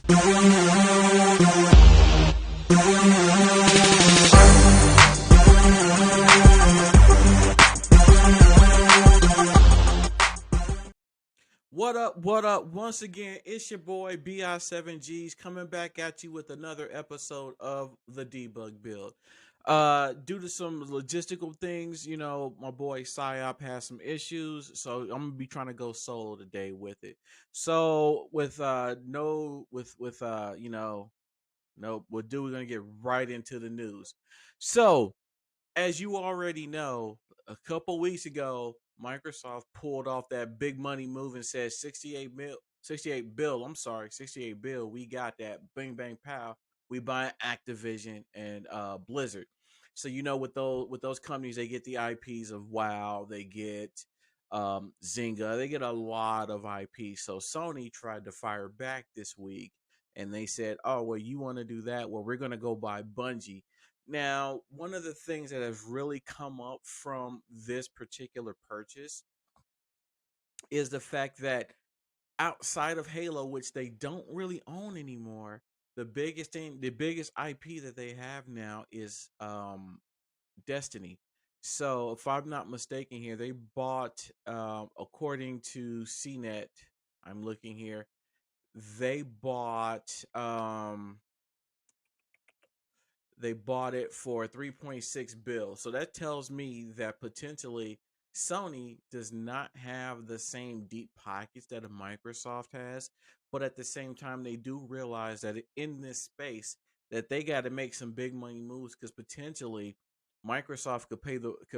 What up? What up? Once again, it's your boy BI7Gs coming back at you with another episode of the Debug Build. Due to some logistical things, my boy Psyop has some issues, so I'm gonna be trying to go solo today with it. So with no with no, we're gonna get right into the news. So as you already know, a couple weeks ago, Microsoft pulled off that big money move and said 68 bill, I'm sorry, 68 bill. We got that bing bang pow. We buy Activision and Blizzard. So with those companies, they get the IPs of WoW, they get Zynga, they get a lot of IPs. So Sony tried to fire back this week and they said, "Oh, well, you want to do that? Well, we're going to go buy Bungie." Now, one of the things that has really come up from this particular purchase is the fact that outside of Halo, which they don't really own anymore, the biggest IP that they have now is Destiny. So, if I'm not mistaken here, they bought, according to CNET, I'm looking here, they bought they bought it for 3.6 bill. So that tells me that potentially Sony does not have the same deep pockets that a Microsoft has, but at the same time they do realize that in this space that they got to make some big money moves because potentially Microsoft could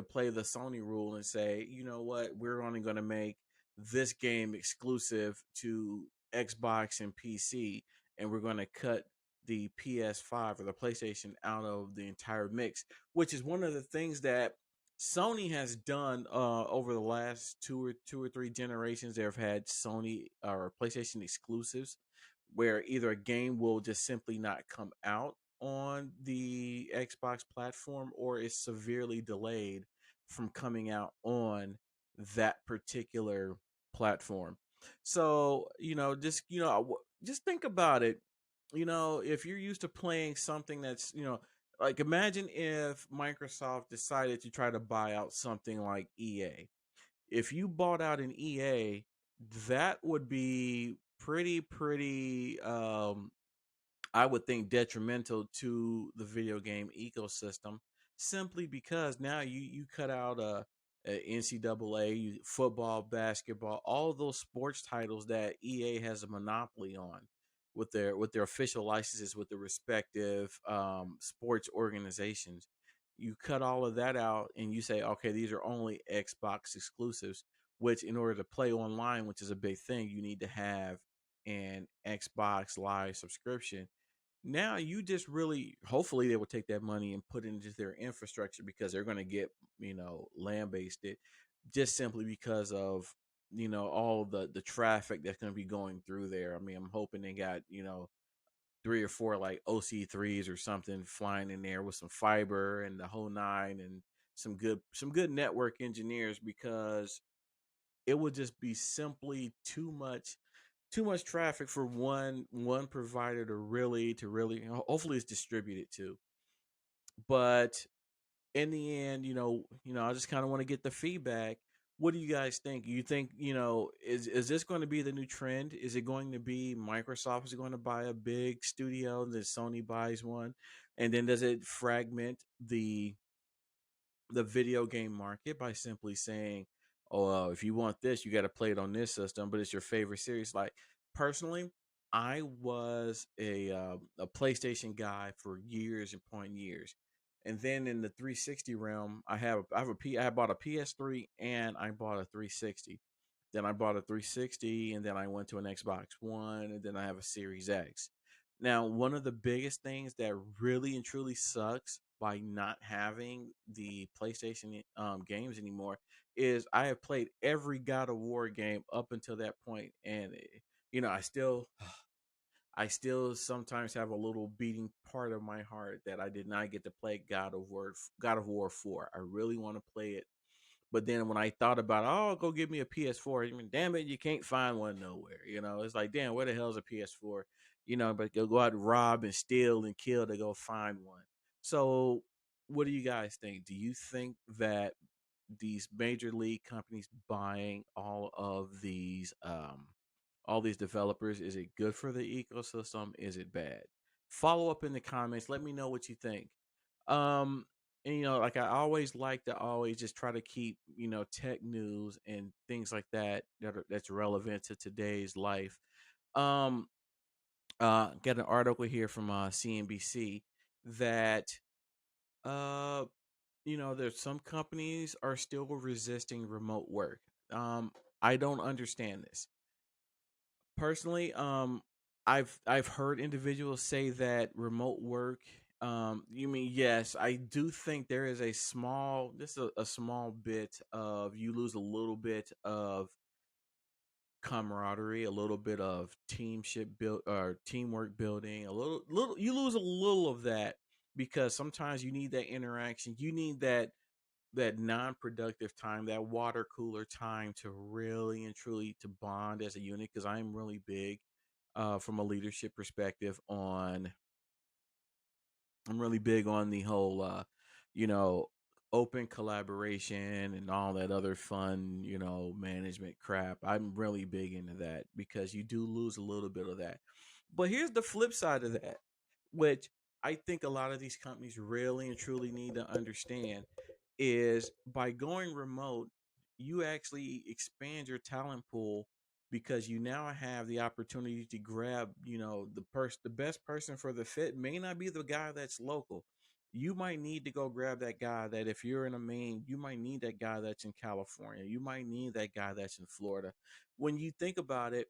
play the Sony rule and say, "You know what? We're only going to make this game exclusive to Xbox and PC and we're going to cut the PS5 or the PlayStation out of the entire mix," which is one of the things that Sony has done over the last two or three generations. They've had Sony or PlayStation exclusives where either a game will just simply not come out on the Xbox platform or is severely delayed from coming out on that particular platform. So, just think about it. If you're used to playing something that's, like imagine if Microsoft decided to try to buy out something like EA. If you bought out an EA, that would be pretty I would think detrimental to the video game ecosystem simply because now you cut out a NCAA, football, basketball, all those sports titles that EA has a monopoly on with their official licenses with the respective sports organizations. You cut all of that out and you say, okay, these are only Xbox exclusives, which in order to play online, which is a big thing, you need to have an Xbox Live subscription. Now you just really, hopefully they will take that money and put it into their infrastructure because they're going to get, land based it just simply because of, all the traffic that's going to be going through there. I mean, I'm hoping they got, three or four like OC3s or something flying in there with some fiber and the whole nine and some good network engineers because it would just be simply too much traffic for one provider to really hopefully it's distributed too. But in the end, I just kind of want to get the feedback. What do you guys think? You think, is this going to be the new trend? Is it going to be Microsoft is going to buy a big studio, then Sony buys one, and then does it fragment the video game market by simply saying, "Oh, if you want this, you got to play it on this system," but it's your favorite series. Like personally, I was a PlayStation guy for years and point years, and then in the 360 realm, I bought a PS3 and I bought a 360. Then I bought a 360, and then I went to an Xbox One, and then I have a Series X. Now, one of the biggest things that really and truly sucks by not having the PlayStation games anymore is I have played every God of War game up until that point, and I still sometimes have a little beating part of my heart that I did not get to play God of War 4. I really want to play it But then when I thought about, oh, go get me a PS4, I mean, damn it, you can't find one nowhere. It's like, damn, where the hell's a PS4? But go out and rob and steal and kill to go find one. So, what do you guys think? Do you think that these major league companies buying all these developers, is it good for the ecosystem? Is it bad? Follow up in the comments. Let me know what you think. Um, and like I always like to always just try to keep tech news and things like that's relevant to today's life. Um, got an article here from CNBC that uh there's some companies are still resisting remote work. Um, I don't understand this personally. I've heard individuals say that remote work, you mean, yes, I do think there is a small bit of, you lose a little bit of camaraderie, a little bit of teamship build or teamwork building, a little you lose a little of that, because sometimes you need that interaction, you need that non-productive time, that water cooler time, to really and truly to bond as a unit. Because I'm really big, from a leadership perspective, on I'm really big on the whole, you know, open collaboration and all that other fun, management crap. I'm really big into that, because you do lose a little bit of that. But here's the flip side of that, which I think a lot of these companies really and truly need to understand, is by going remote, you actually expand your talent pool, because you now have the opportunity to grab, the best person for the fit may not be the guy that's local. You might need to go grab that guy that, if you're in a Maine, you might need that guy that's in California. You might need that guy that's in Florida. When you think about it,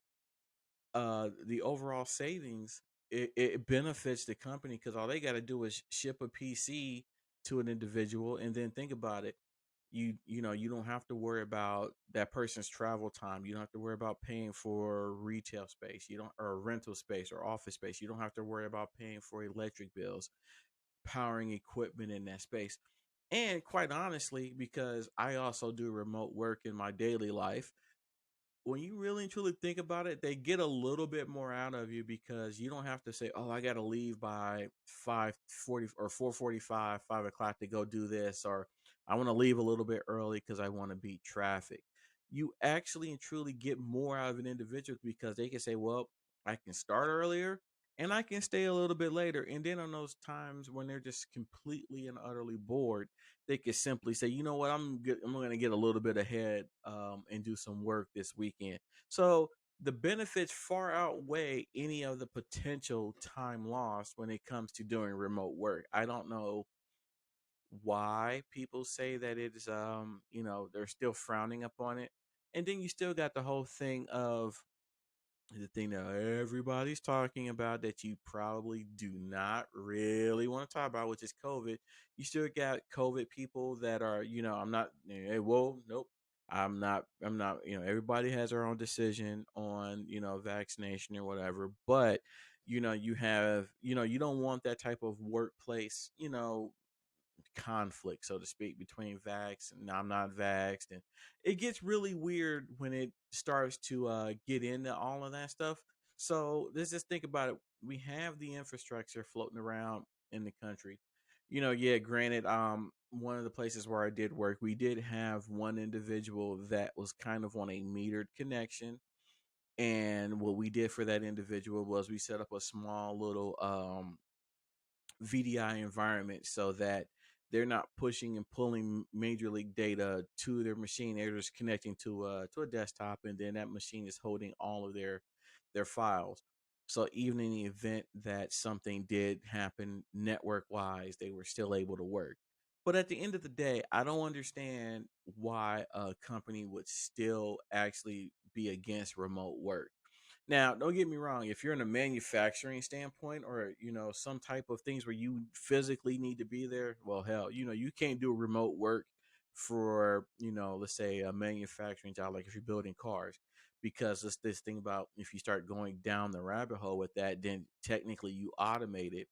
the overall savings, it benefits the company, because all they got to do is ship a PC to an individual, and then think about it. You don't have to worry about that person's travel time. You don't have to worry about paying for retail space. You don't or rental space or office space. You don't have to worry about paying for electric bills, powering equipment in that space. And quite honestly, because I also do remote work in my daily life, when you really and truly think about it, they get a little bit more out of you, because you don't have to say, "Oh, I got to leave by 5:40 or 4:45, 5 o'clock to go do this," or "I want to leave a little bit early because I want to beat traffic." You actually and truly get more out of an individual, because they can say, "Well, I can start earlier and I can stay a little bit later." And then on those times when they're just completely and utterly bored, they could simply say, "You know what, I'm going to get a little bit ahead, and do some work this weekend." So the benefits far outweigh any of the potential time lost when it comes to doing remote work. I don't know why people say that it is, they're still frowning upon it. And then you still got the whole thing of the thing that everybody's talking about, that you probably do not really want to talk about, which is COVID. You still got COVID people that are, I'm not, hey, whoa, nope. I'm not, everybody has their own decision on, vaccination or whatever. But, you have, you don't want that type of workplace, conflict, so to speak, between vax and I'm not vaxxed. And it gets really weird when it starts to get into all of that stuff. So let's just think about it. We have the infrastructure floating around in the country. Yeah, granted, one of the places where I did work, we did have one individual that was kind of on a metered connection. And what we did for that individual was we set up a small little VDI environment, so that they're not pushing and pulling major league data to their machine. They're just connecting to a desktop, and then that machine is holding all of their files. So even in the event that something did happen network wise, they were still able to work. But at the end of the day, I don't understand why a company would still actually be against remote work. Now, don't get me wrong, if you're in a manufacturing standpoint, or, some type of things where you physically need to be there, well, hell, you can't do remote work for, let's say a manufacturing job, like if you're building cars, because it's this thing about, if you start going down the rabbit hole with that, then technically you automate it.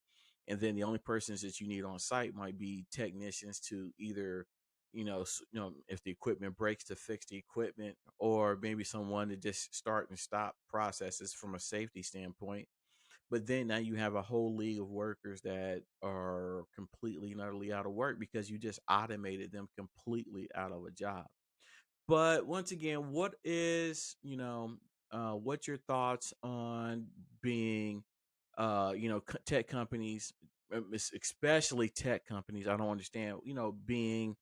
And then the only persons that you need on site might be technicians to either if the equipment breaks, to fix the equipment, or maybe someone to just start and stop processes from a safety standpoint. But then now you have a whole league of workers that are completely and utterly out of work because you just automated them completely out of a job. But once again, what's your thoughts on being, tech companies, especially tech companies? I don't understand, being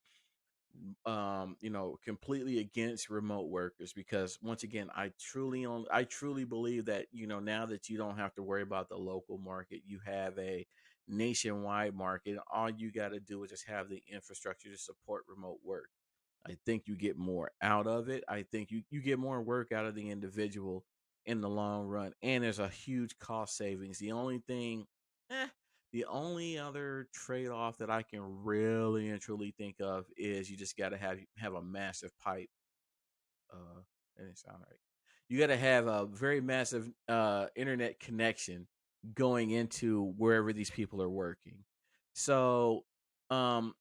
completely against remote workers, because once again, I truly believe that, now that you don't have to worry about the local market, you have a nationwide market. All you got to do is just have the infrastructure to support remote work. I think you get more out of it. I think you get more work out of the individual in the long run. And there's a huge cost savings. Eh, the only other trade off that I can really and truly think of is you just got to have a massive pipe. That didn't sound right. You got to have a very massive internet connection going into wherever these people are working. So,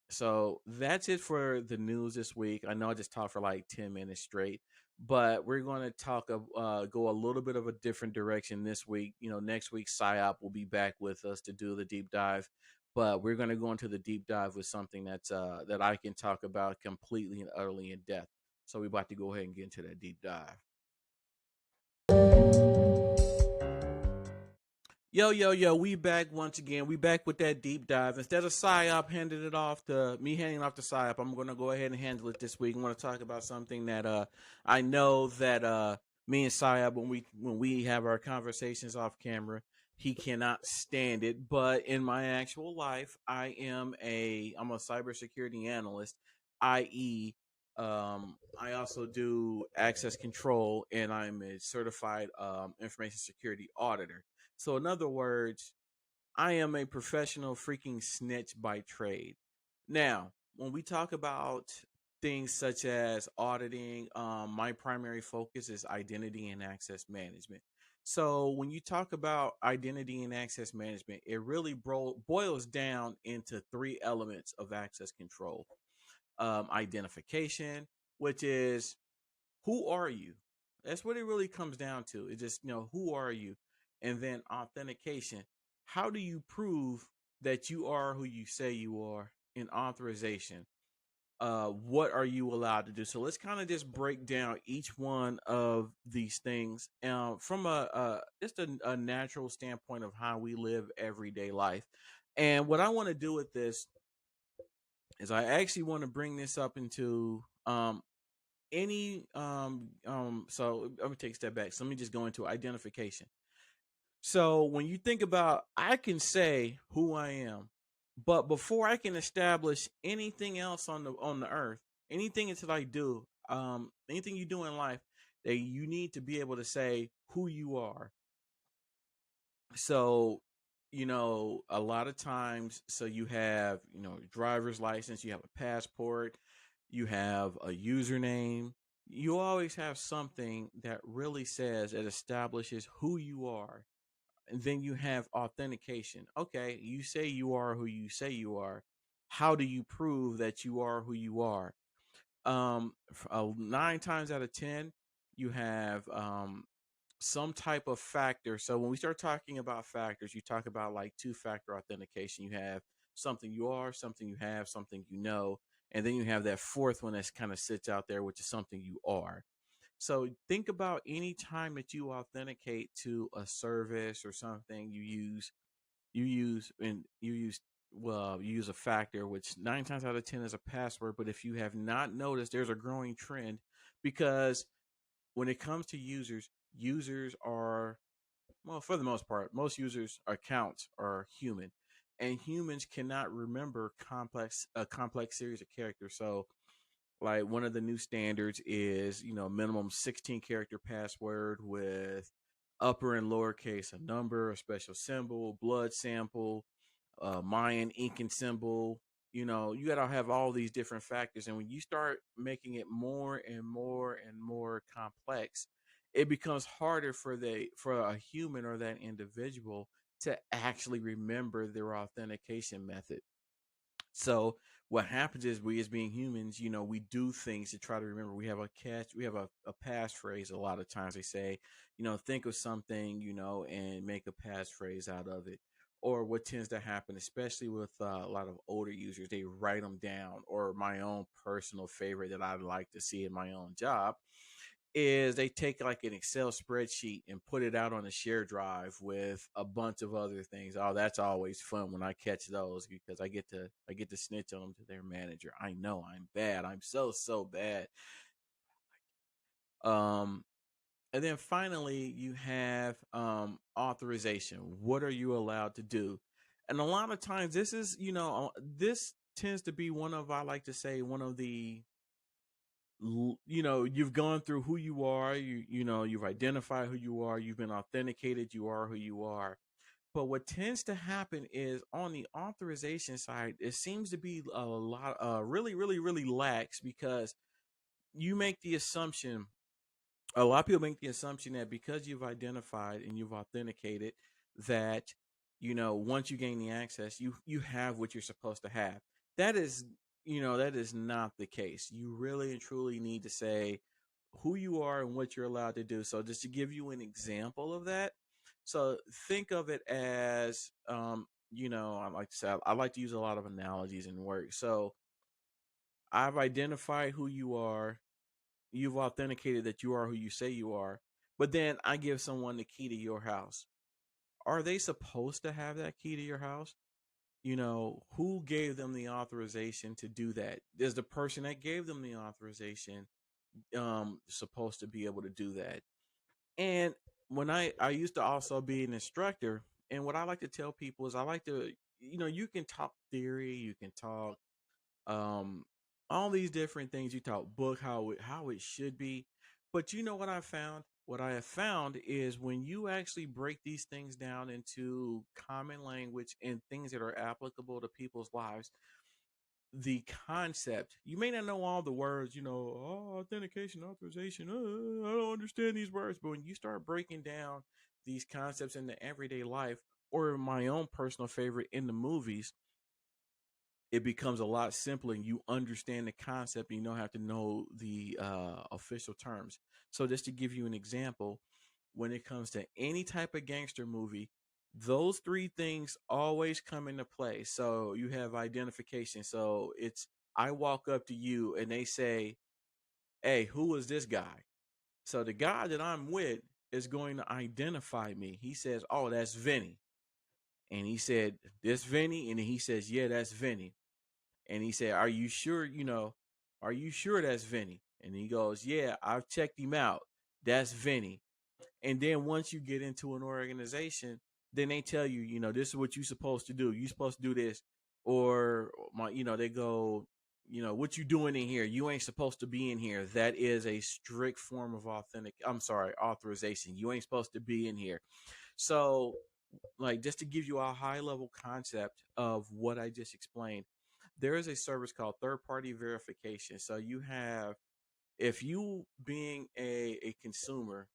so that's it for the news this week. I know I just talked for like 10 minutes straight, but we're going to go a little bit of a different direction this week. Next week PsyOp will be back with us to do the deep dive, but we're going to go into the deep dive with something that I can talk about completely and utterly in depth. So we're about to go ahead and get into that deep dive. Yo, yo, yo, we back once again. We back with that deep dive. Instead of PsyOp handing off to PsyOp, I'm gonna go ahead and handle it this week. I'm gonna talk about something that I know that me and PsyOp, when we have our conversations off camera, he cannot stand it. But in my actual life, I'm a cybersecurity analyst, i.e., I also do access control, and I'm a certified information security auditor. So, in other words, I am a professional freaking snitch by trade. Now, when we talk about things such as auditing, my primary focus is identity and access management. So, when you talk about identity and access management, it really boils down into three elements of access control: identification, which is who are you? That's what it really comes down to. It's just, who are you? And then authentication. How do you prove that you are who you say you are? And authorization. What are you allowed to do? So let's kind of just break down each one of these things from just a natural standpoint of how we live everyday life. And what I want to do with this is I actually want to bring this up into so I'm gonna take a step back. So let me just go into identification. So when you think about, I can say who I am, but before I can establish anything else on the earth, anything that I do, anything you do in life, that you need to be able to say who you are. So, a lot of times, so you have, driver's license, you have a passport, you have a username. You always have something that really says, it establishes who you are. And then you have authentication. Okay, you say you are who you say you are. How do you prove that you are who you are? 9 times out of 10, you have some type of factor. So when we start talking about factors, you talk about like two-factor authentication. You have something you are, something you have, something you know, and then you have that fourth one that kind of sits out there, which is something you are. So think about any time that you authenticate to a service or something you use a factor, which 9 times out of 10 is a password. But if you have not noticed, there's a growing trend, because when it comes to users are, well, for the most part, most users accounts are human, and humans cannot remember a complex series of characters. So like one of the new standards is, minimum 16 character password with upper and lowercase, a number, a special symbol, blood sample, Mayan ink and symbol. You got to have all these different factors. And when you start making it more and more and more complex, it becomes harder for a human or that individual to actually remember their authentication method. So what happens is we as being humans, we do things to try to remember. We have a passphrase. A lot of times they say, think of something, and make a passphrase out of it. Or what tends to happen, especially with a lot of older users, they write them down. Or my own personal favorite that I'd like to see in my own job is they take like an Excel spreadsheet and put it out on a share drive with a bunch of other things. Oh, that's always fun when I catch those because I get to snitch on them to their manager. I know I'm bad. I'm so bad. Um and then finally you have authorization. What are you allowed to do? And a lot of times this is, this tends to be one of, I like to say, one of the, you've gone through who you are, you've identified who you are, you've been authenticated, you are who you are. But what tends to happen is on the authorization side, it seems to be a lot, really lax, because you make the assumption, a lot of people make the assumption that because you've identified and you've authenticated, that once you gain the access, you have what you're supposed to have. That is not the case. You really and truly need to say who you are and what you're allowed to do. So just to give you an example of that, so think of it as, I like to say, I like to use a lot of analogies in work. So I've identified who you are, you've authenticated that you are who you say you are, but then I give someone the key to your house. Are they supposed to have that key to your house? Who gave them the authorization to do that? Is the person that gave them the authorization supposed to be able to do that? And when I used to also be an instructor, and what I like to tell people is I like to, you can talk theory, you can talk um all these different things, you talk book, how it should be, but you know what I found? What I have found is when you actually break these things down into common language and things that are applicable to people's lives, the concept, you may not know all the words, authentication, authorization, I don't understand these words, but when you start breaking down these concepts in the everyday life, or my own personal favorite, in the movies, it becomes a lot simpler, and you understand the concept and you don't have to know the official terms. So just to give you an example, when it comes to any type of gangster movie, those three things always come into play. So you have identification. So it's, I walk up to you and they say, hey, who is this guy? So the guy that I'm with is going to identify me. He says, oh, that's Vinny. And he said, this Vinny? And he says, yeah, that's Vinny. And he said, are you sure, are you sure that's Vinny? And he goes, yeah, I've checked him out. That's Vinny. And then once you get into an organization, then they tell you, this is what you're supposed to do. You're supposed to do this. Or they go, what you doing in here? You ain't supposed to be in here. That is a strict form of authorization. You ain't supposed to be in here. So, like, just to give you a high level concept of what I just explained, there is a service called third party verification. So you have, if you being a consumer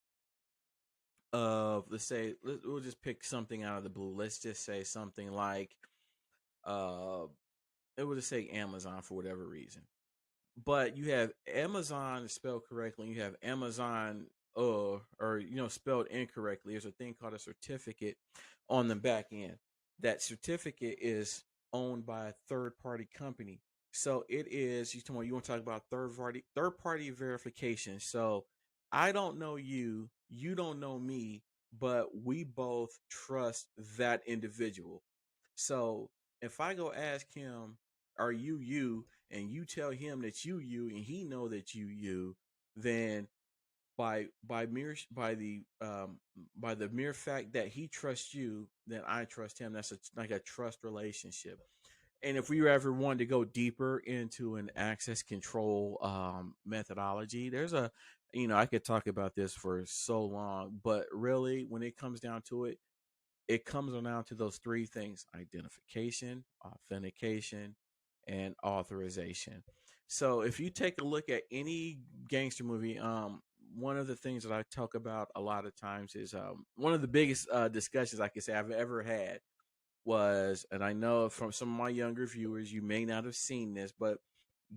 of, let's say, we'll just pick something out of the blue. Let's just say something like, uh, it would just say Amazon for whatever reason. But you have Amazon spelled correctly. You have Amazon, or spelled incorrectly. There's a thing called a certificate on the back end. That certificate is owned by a third party company. So it is, you want to talk about third party verification. So I don't know you, you don't know me, but we both trust that individual. So if I go ask him, are you you? And you tell him that you, and he know that you, then by the mere fact that he trusts you, then I trust him. That's like a trust relationship. And if we ever wanted to go deeper into an access control methodology, there's I could talk about this for so long, but really, when it comes down to it, it comes down to those three things: identification, authentication, and authorization. So if you take a look at any gangster movie, one of the things that I talk about a lot of times is, one of the biggest discussions I could say I've ever had was, and I know from some of my younger viewers, you may not have seen this, but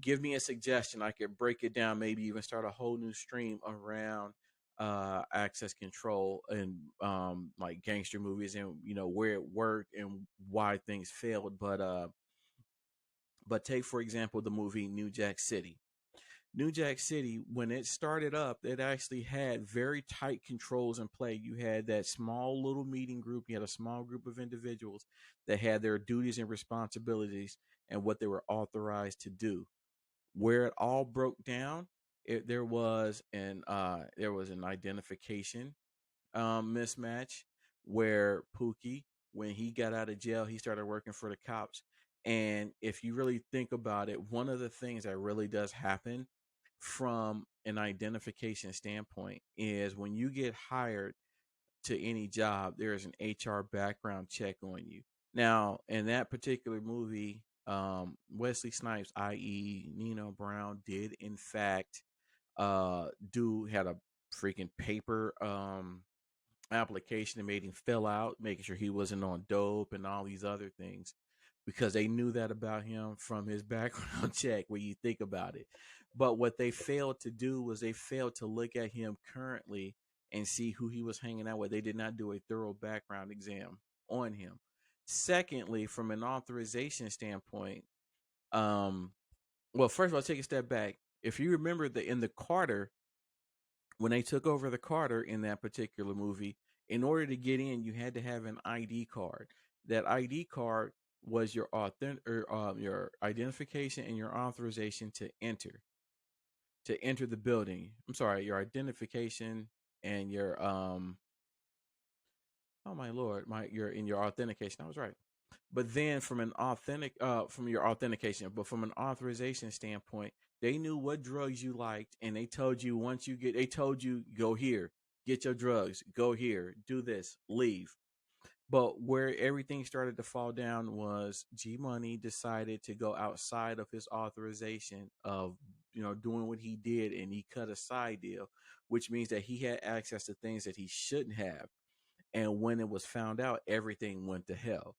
give me a suggestion. I could break it down, maybe even start a whole new stream around access control and like gangster movies and where it worked and why things failed. But take for example the movie New Jack City. New Jack City, when it started up, it actually had very tight controls in play. You had that small little meeting group, you had a small group of individuals that had their duties and responsibilities and what they were authorized to do. Where it all broke down, there was an identification mismatch where Pookie, when he got out of jail, he started working for the cops. And if you really think about it, one of the things that really does happen from an identification standpoint is when you get hired to any job, there is an HR background check on you. Now, in that particular movie, Wesley Snipes, i.e., Nino Brown, did in fact do had a freaking paper application and made him fill out, making sure he wasn't on dope and all these other things because they knew that about him from his background check when you think about it. But what they failed to do was they failed to look at him currently and see who he was hanging out with. They did not do a thorough background exam on him. Secondly, from an authorization standpoint, well, first of all, take a step back. If you remember in the Carter, when they took over the Carter in that particular movie, in order to get in, you had to have an ID card. That ID card was your identification and your authorization to enter the building. I'm sorry, your identification and your oh my lord, my your in your authentication. I was right. But then from your authentication, but from an authorization standpoint, they knew what drugs you liked, and they told you they told you go here, get your drugs, go here, do this, leave. But where everything started to fall down was G Money decided to go outside of his authorization of doing what he did, and he cut a side deal, which means that he had access to things that he shouldn't have. And when it was found out, everything went to hell.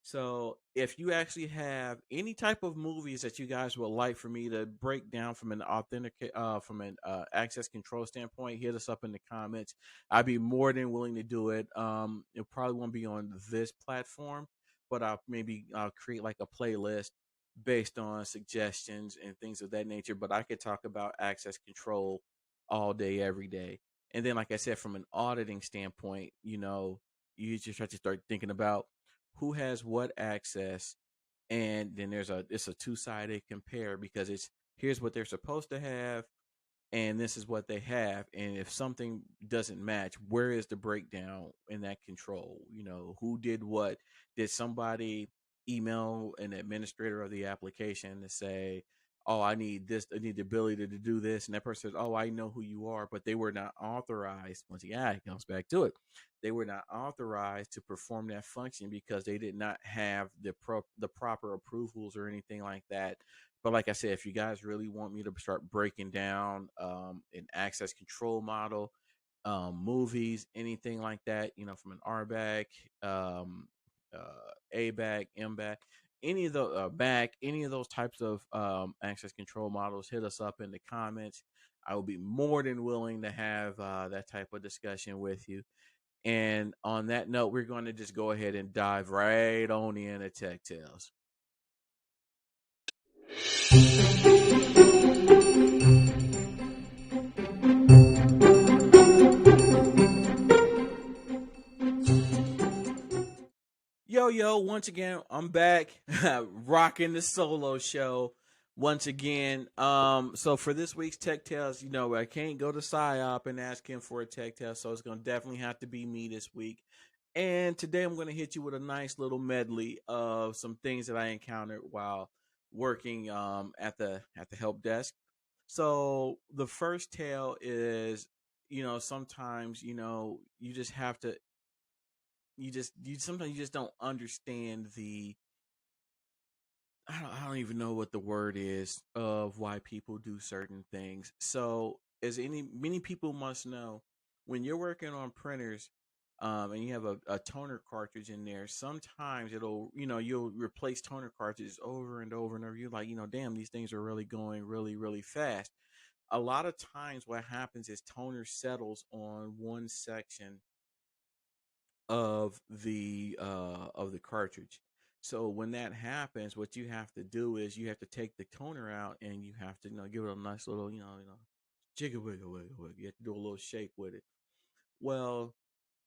So, if you actually have any type of movies that you guys would like for me to break down from an access control standpoint, hit us up in the comments. I'd be more than willing to do it. It probably won't be on this platform, but I'll create like a playlist based on suggestions and things of that nature. But I could talk about access control all day, every day. And then, like I said, from an auditing standpoint, you just have to start thinking about who has what access, and then it's a two-sided compare because it's here's what they're supposed to have and this is what they have, and if something doesn't match, where is the breakdown in that control? Who did what? Did somebody email an administrator of the application to say, oh, I need this, I need the ability to do this, and that person says, oh, I know who you are, but they were not authorized. Once again, it comes back to it, they were not authorized to perform that function because they did not have the proper approvals or anything like that. But like I said, if you guys really want me to start breaking down an access control model, movies, anything like that, from an RBAC, ABAC, MBAC, any of the back, any of those types of access control models, hit us up in the comments. I will be more than willing to have that type of discussion with you. And on that note, we're going to just go ahead and dive right on into Tech Tales. Yo, once again, I'm back rocking the solo show once again. So for this week's Tech Tales, I can't go to PsyOp and ask him for a Tech Tale, so it's gonna definitely have to be me this week. And today I'm gonna hit you with a nice little medley of some things that I encountered while working at the help desk. So the first tale is, sometimes, you just have to you sometimes you just don't understand I don't even know what the word is of why people do certain things. So as many people must know, when you're working on printers, and you have a toner cartridge in there, sometimes it'll, you'll replace toner cartridges over and over and over. You're like, damn, these things are really going really, really fast. A lot of times what happens is toner settles on one section of the cartridge. So when that happens, what you have to do is you have to take the toner out and you have to, give it a nice little, jiggle wiggle wiggle wiggle. You have to do a little shake with it. Well,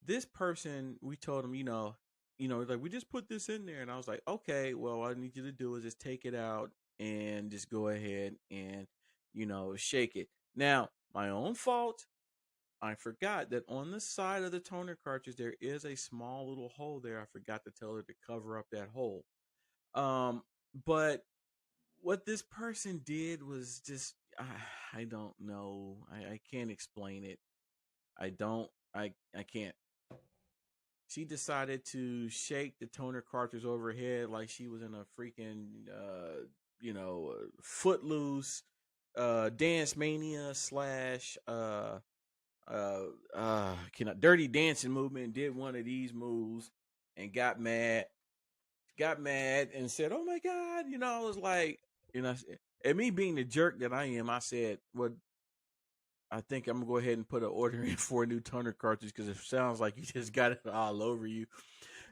this person, we told him, like, we just put this in there, and I was like, okay, well, what I need you to do is just take it out and just go ahead and shake it. Now, my own fault. I forgot that on the side of the toner cartridge there is a small little hole there. I forgot to tell her to cover up that hole. Um, but what this person did was just I don't know. I can't explain it. I don't. I can't. She decided to shake the toner cartridge over her head like she was in a freaking footloose dance mania slash dirty dancing movement. Did one of these moves and got mad and said, oh my god, I was like, and me being the jerk that I am, I said, well, I think I'm gonna go ahead and put an order in for a new toner cartridge because it sounds like you just got it all over you.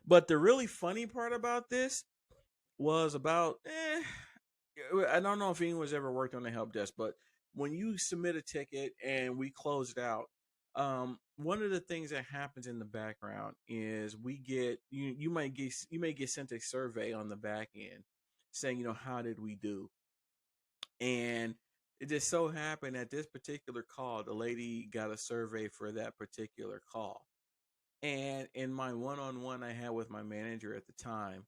But the really funny part about this was about I don't know if anyone's ever worked on the help desk, but when you submit a ticket and we close it out, one of the things that happens in the background is we get you may get sent a survey on the back end saying, how did we do? And it just so happened that this particular call, the lady got a survey for that particular call. And in my one-on-one I had with my manager at the time,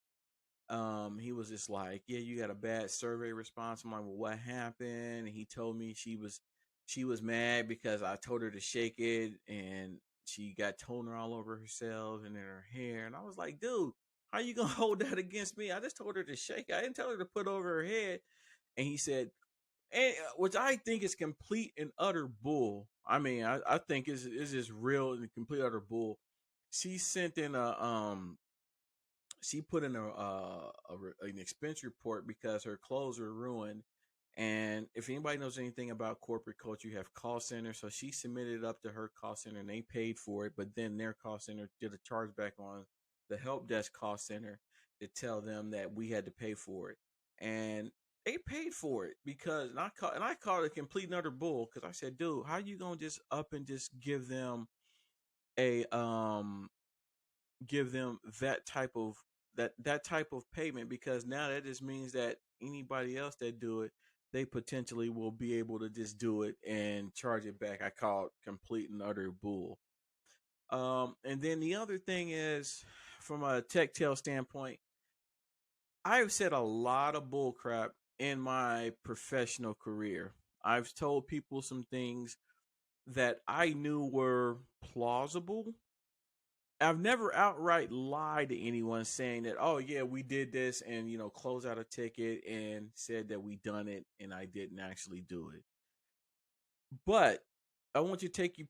he was just like, yeah, you got a bad survey response. I'm like, well, what happened? And he told me she was mad because I told her to shake it and she got toner all over herself and in her hair. And I was like, dude, how you gonna hold that against me? I just told her to shake it. I didn't tell her to put over her head. And he said, which I think is complete and utter bull. I mean, I think is just real and complete utter bull. She sent in she put in an expense report because her clothes were ruined. And if anybody knows anything about corporate culture, you have call center. So she submitted it up to her call center and they paid for it. But then their call center did a chargeback on the help desk call center to tell them that we had to pay for it. And they paid for it because, and I called it a complete and utter bull because I said, dude, how you gonna just up and just a give them that type of payment, because now that just means that anybody else that do it, they potentially will be able to just do it and charge it back. I call it complete and utter bull. And then the other thing is, from a tech tail standpoint, I've said a lot of bull crap in my professional career. I've told people some things that I knew were plausible. I've never outright lied to anyone saying that, oh yeah, we did this and close out a ticket and said that we done it and I didn't actually do it. But I want to take you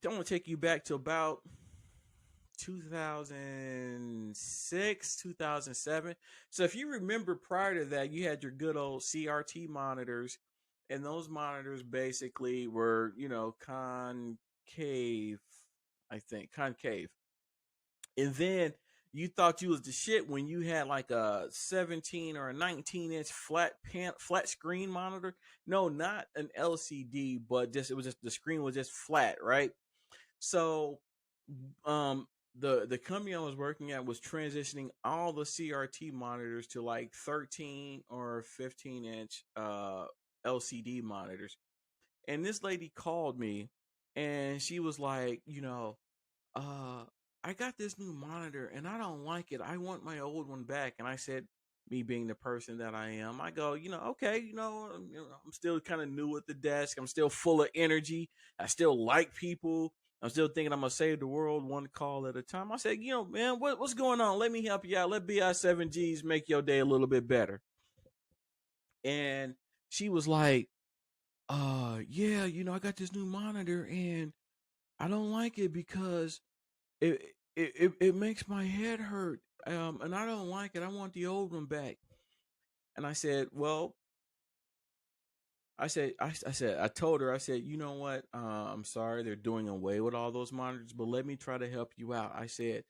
back to about 2006, 2007. So if you remember, prior to that, you had your good old CRT monitors, and those monitors basically were, concave, I think, concave. And then you thought you was the shit when you had like a 17 or a 19-inch flat screen monitor. No, not an LCD, but just the screen was just flat, right? So the company I was working at was transitioning all the CRT monitors to like 13 or 15-inch LCD monitors. And this lady called me and she was like, uh, I got this new monitor and I don't like it. I want my old one back. And I said, me being the person that I am, I go, okay, I'm still kind of new at the desk. I'm still full of energy. I still like people. I'm still thinking I'm gonna save the world one call at a time. I said, man, what's going on? Let me help you out. Let BI7Gs make your day a little bit better. And she was like, yeah, I got this new monitor and I don't like it because it makes my head hurt. And I don't like it. I want the old one back. And I said, well, I told her, I said, you know what? I'm sorry they're doing away with all those monitors, but let me try to help you out. I said,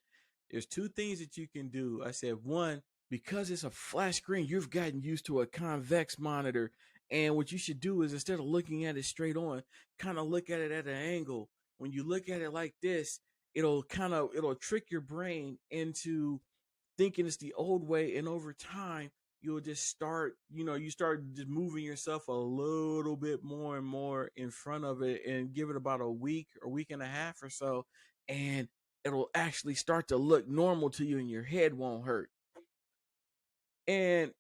there's two things that you can do. I said, one, because it's a flat screen, you've gotten used to a convex monitor. And what you should do is, instead of looking at it straight on, kind of look at it at an angle. When you look at it like this, it'll trick your brain into thinking it's the old way, and over time you'll just start, you start just moving yourself a little bit more and more in front of it, and give it about a week or week and a half or so, and it'll actually start to look normal to you and your head won't hurt. And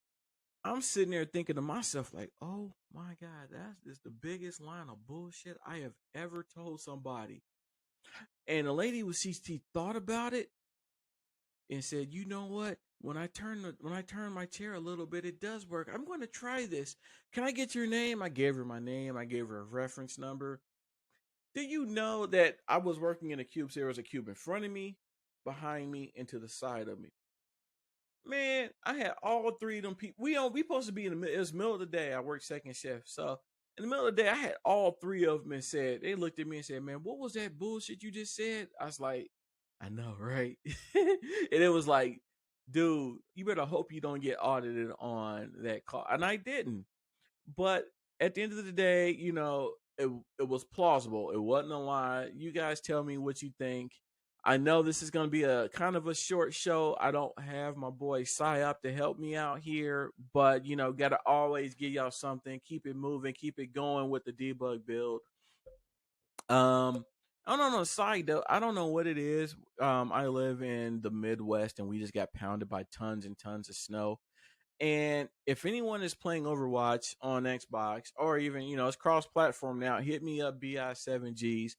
I'm sitting there thinking to myself, like, oh my God, that's just the biggest line of bullshit I have ever told somebody. And the lady she thought about it and said, you know what? When I turn my chair a little bit, it does work. I'm going to try this. Can I get your name? I gave her my name. I gave her a reference number. Do you know that I was working in a cube? So there was a cube in front of me, behind me, and to the side of me. Man, I had all three of them people. We supposed to be in it was middle of the day. I worked second shift. So in the middle of the day, I had all three of them, and they looked at me and said, man, what was that bullshit you just said? I was like, I know, right? And it was like, dude, you better hope you don't get audited on that call. And I didn't. But at the end of the day, it was plausible. It wasn't a lie. You guys tell me what you think. I know this is going to be a kind of a short show. I don't have my boy Psyop to help me out here, but got to always give y'all something. Keep it moving, keep it going with the debug build. I don't know, on the side though, I don't know what it is. I live in the Midwest and we just got pounded by tons and tons of snow. And if anyone is playing Overwatch on Xbox, or even, it's cross-platform now, hit me up, BI7Gs.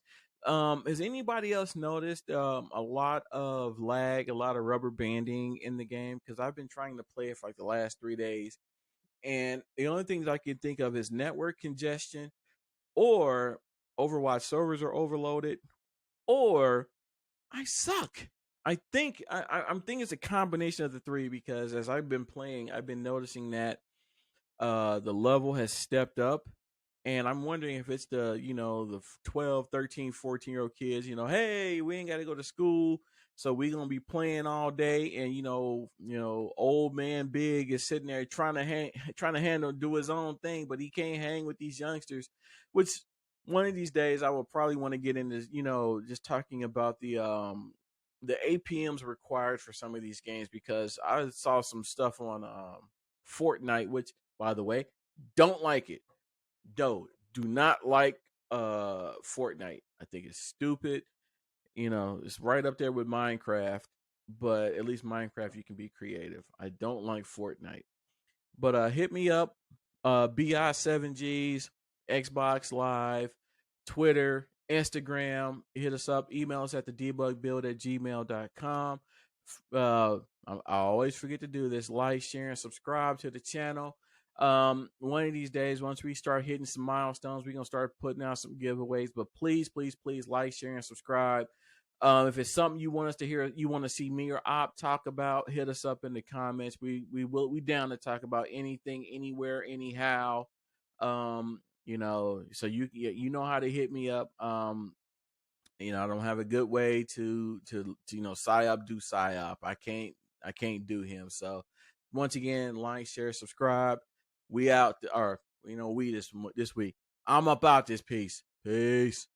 Has anybody else noticed a lot of lag, a lot of rubber banding in the game? Because I've been trying to play it for like the last 3 days. And the only things I can think of is network congestion, or Overwatch servers are overloaded, or I suck. I think I'm thinking it's a combination of the three, because as I've been playing, I've been noticing that the level has stepped up, and I'm wondering if it's the 12, 13, 14-year-old kids, hey, we ain't got to go to school, so we going to be playing all day, and old man Big is sitting there trying to do his own thing, but he can't hang with these youngsters, which one of these days I will probably want to get into, just talking about the APMs required for some of these games, because I saw some stuff on Fortnite, which, by the way, don't like it. Do not like Fortnite. I think it's stupid. It's right up there with Minecraft, but at least Minecraft you can be creative. I don't like Fortnite. But hit me up, BI7Gs, Xbox Live, Twitter, Instagram. Hit us up. Email us at thedebugbuild@gmail.com. I always forget to do this. Like, share, and subscribe to the channel. One of these days, once we start hitting some milestones, we're going to start putting out some giveaways. But please, please, please like, share, and subscribe. If it's something you want us to hear, you want to see me or Op talk about, hit us up in the comments. We down to talk about anything, anywhere, anyhow. So you know how to hit me up. I don't have a good way to psyop do psyop. I can't do him. So once again, like, share, subscribe. We out, or we this week. I'm up out this piece. Peace.